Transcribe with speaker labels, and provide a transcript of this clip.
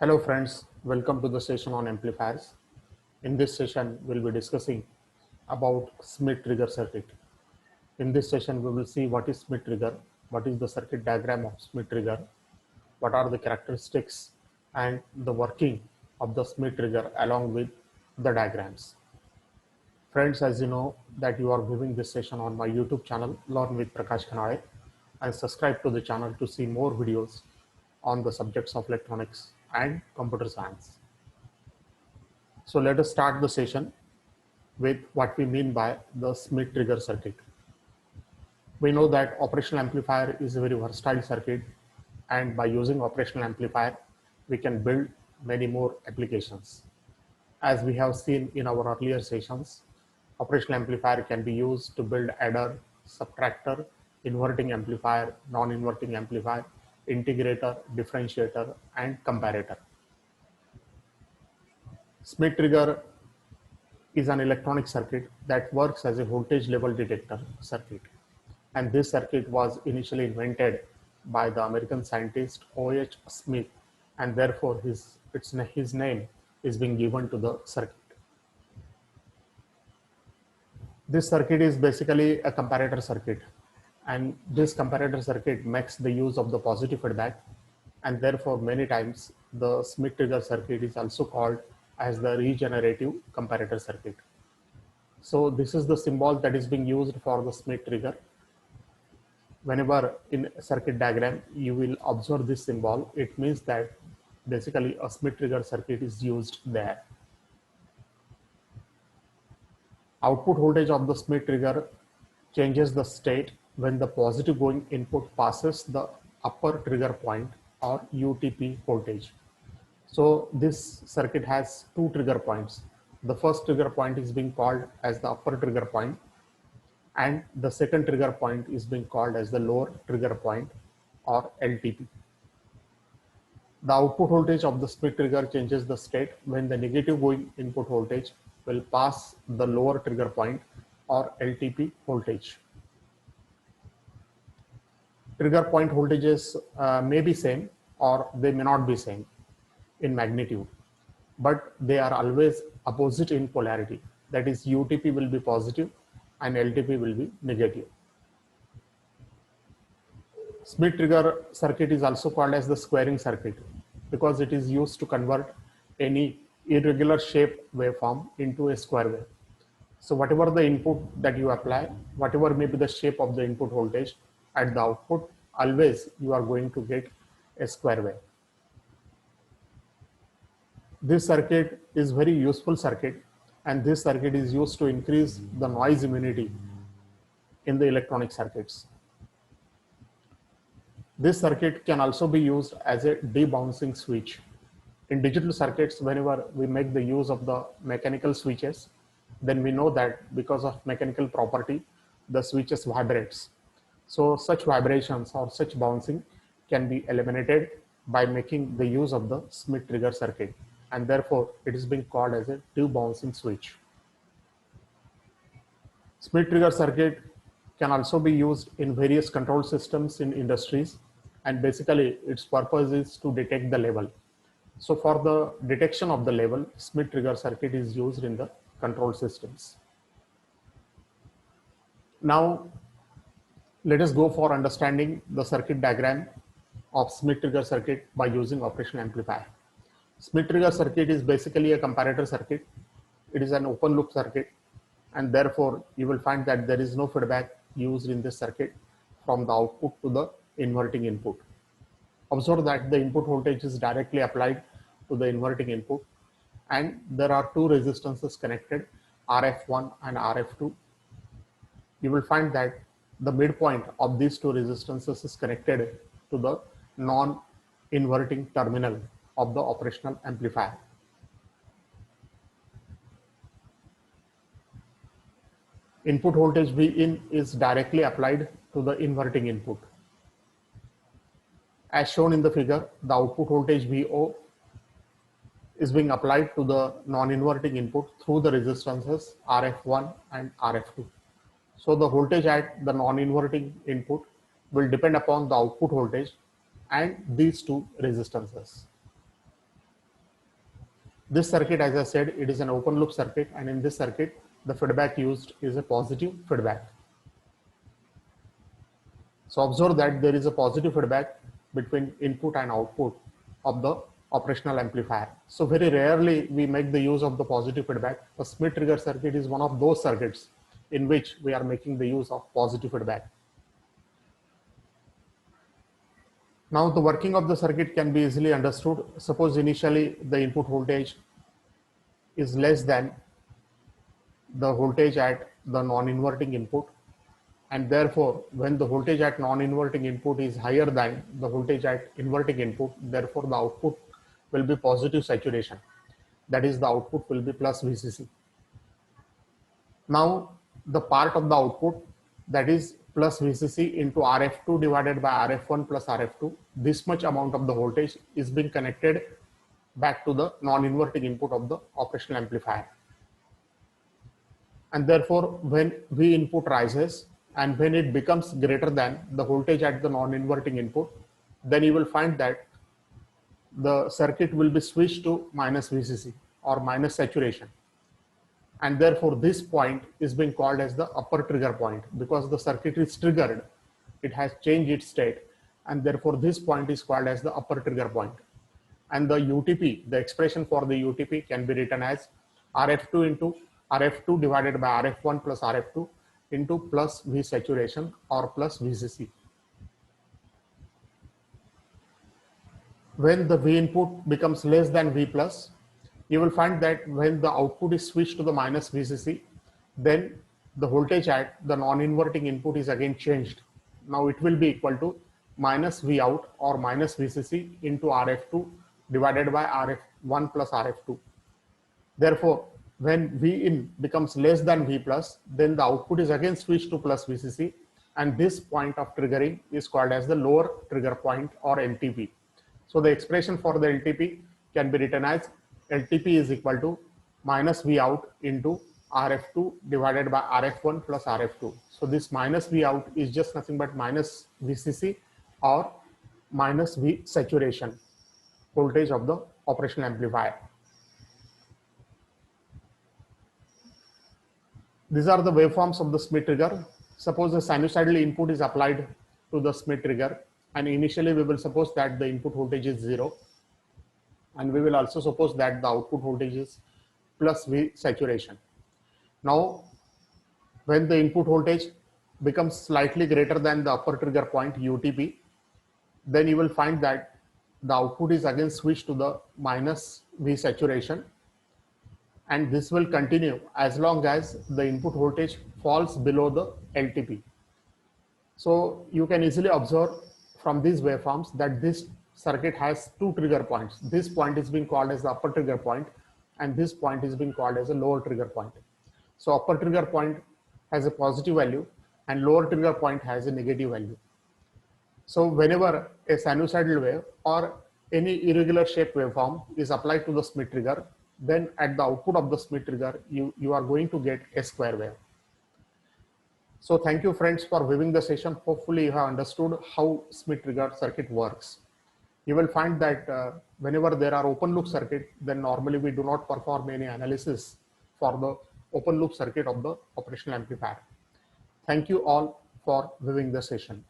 Speaker 1: Hello friends, welcome to the session on amplifiers. In this session, we'll be discussing about Smith trigger circuit. In this session, we will see what is Smith trigger, what is the circuit diagram of Smith trigger, what are the characteristics and the working of the Smith trigger along with the diagrams. Friends, as you know that you are viewing this session on my YouTube channel, Learn with Prakash Khanade, and subscribe to the channel to see more videos on the subjects of electronics and computer science. So let us start the session with what we mean by the Smith trigger circuit. We know that operational amplifier is a very versatile circuit, and by using operational amplifier, we can build many more applications. As we have seen in our earlier sessions, operational amplifier can be used to build adder, subtractor, inverting amplifier, non-inverting amplifier, integrator, differentiator, and comparator. Smith trigger is an electronic circuit that works as a voltage level detector circuit. And this circuit was initially invented by the American scientist O.H. Smith, and therefore his name is being given to the circuit. This circuit is basically a comparator circuit, and this comparator circuit makes the use of the positive feedback, and therefore many times the Smith trigger circuit is also called as the regenerative comparator circuit. So this is the symbol that is being used for the Smith trigger. Whenever in a circuit diagram you will observe this symbol, it means that basically a Smith trigger circuit is used there. Output voltage of the Smith trigger changes the state when the positive going input passes the upper trigger point or UTP voltage. So this circuit has two trigger points. The first trigger point is being called as the upper trigger point, and the second trigger point is being called as the lower trigger point or LTP. The output voltage of the Smith trigger changes the state when the negative going input voltage will pass the lower trigger point or LTP voltage. Trigger point voltages may be same or they may not be same in magnitude, but they are always opposite in polarity. That is, UTP will be positive and LTP will be negative. Smith trigger circuit is also called as the squaring circuit because it is used to convert any irregular shape waveform into a square wave. So whatever the input that you apply, whatever may be the shape of the input voltage at the output, always you are going to get a square wave. This circuit is very useful circuit, and this circuit is used to increase the noise immunity in the electronic circuits. This circuit can also be used as a debouncing switch. In digital circuits, whenever we make the use of the mechanical switches, then we know that because of mechanical property, the switches vibrates. So such vibrations or such bouncing can be eliminated by making the use of the Smith trigger circuit, and therefore it is being called as a debouncing switch. Smith trigger circuit can also be used in various control systems in industries, and basically its purpose is to detect the level. So for the detection of the level, Smith trigger circuit is used in the control systems. Now let us go for understanding the circuit diagram of Smith trigger circuit by using operational amplifier. Smith trigger circuit is basically a comparator circuit. It is an open loop circuit, and therefore you will find that there is no feedback used in this circuit from the output to the inverting input. Observe that the input voltage is directly applied to the inverting input, and there are two resistances connected, RF1 and RF2. You will find that the midpoint of these two resistances is connected to the non-inverting terminal of the operational amplifier. Input voltage Vin is directly applied to the inverting input. As shown in the figure, the output voltage Vo is being applied to the non-inverting input through the resistances RF1 and RF2. So the voltage at the non-inverting input will depend upon the output voltage and these two resistances. This circuit, as I said, it is an open loop circuit, and in this circuit, the feedback used is a positive feedback. So observe that there is a positive feedback between input and output of the operational amplifier. So very rarely we make the use of the positive feedback. The Schmitt trigger circuit is one of those circuits in which we are making the use of positive feedback. Now the working of the circuit can be easily understood. Suppose initially the input voltage is less than the voltage at the non-inverting input, and therefore when the voltage at non-inverting input is higher than the voltage at inverting input, therefore the output will be positive saturation, that is the output will be plus VCC. Now the part of the output, that is plus VCC into RF2 divided by RF1 plus RF2, this much amount of the voltage is being connected back to the non-inverting input of the operational amplifier. And therefore when V input rises and when it becomes greater than the voltage at the non-inverting input, then you will find that the circuit will be switched to minus VCC or minus saturation. And therefore this point is being called as the upper trigger point, because the circuit is triggered, it has changed its state, and therefore this point is called as the upper trigger point. And the UTP, the expression for the UTP can be written as RF2 into RF2 divided by RF1 plus RF2 into plus V saturation or plus VCC. When the V input becomes less than V plus, you will find that when the output is switched to the minus VCC, then the voltage at the non-inverting input is again changed. Now it will be equal to minus V out or minus VCC into RF2 divided by RF1 plus RF2. Therefore, when V in becomes less than V plus, then the output is again switched to plus VCC, and this point of triggering is called as the lower trigger point or LTP. So the expression for the LTP can be written as LTP is equal to minus V out into RF2 divided by RF1 plus RF2. So this minus V out is just nothing but minus VCC or minus V saturation voltage of the operational amplifier. These are the waveforms of the Schmitt trigger. Suppose a sinusoidal input is applied to the Schmitt trigger, and initially we will suppose that the input voltage is 0, and we will also suppose that the output voltage is plus V saturation. Now when the input voltage becomes slightly greater than the upper trigger point UTP, then you will find that the output is again switched to the minus V saturation, and this will continue as long as the input voltage falls below the LTP. So you can easily observe from these waveforms that this circuit has two trigger points. This point is being called as the upper trigger point, and this point is being called as a lower trigger point. So upper trigger point has a positive value and lower trigger point has a negative value. So whenever a sinusoidal wave or any irregular shape waveform is applied to the Schmitt trigger, then at the output of the Schmitt trigger, you are going to get a square wave. So thank you friends for viewing the session. Hopefully you have understood how Schmitt trigger circuit works. You will find that whenever there are open loop circuit, then normally we do not perform any analysis for the open loop circuit of the operational amplifier. Thank you all for viewing the session.